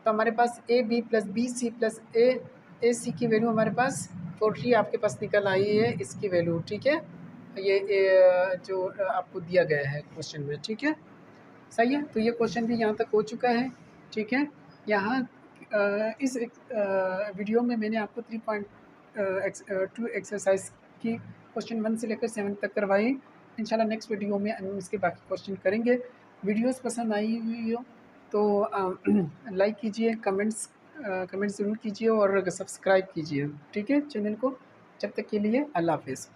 तो हमारे पास a B plus B C plus A c की वैल्यू हमारे पास 40 आपके पास निकल आई है इसकी वैल्यू, ठीक है। ये जो आपको दिया गया है क्वेश्चन में, ठीक है सही है। तो ये क्वेश्चन भी यहाँ तक हो चुका है, ठीक है। यहाँ इस वीडियो में मैंने आपको 3.2 एक्सरसाइज की क्वेश्चन 1 से लेकर 7 तक करवाई। इंशाल्लाह नेक्स्ट वीडियो में हम इसके बाकी क्वेश्चन करेंगे। वीडियोस पसंद आई हुई हो तो लाइक कीजिए, कमेंट्स ज़रूर कीजिए और सब्सक्राइब कीजिए, ठीक है चैनल को। जब तक के लिए अल्लाह हाफ़िज़।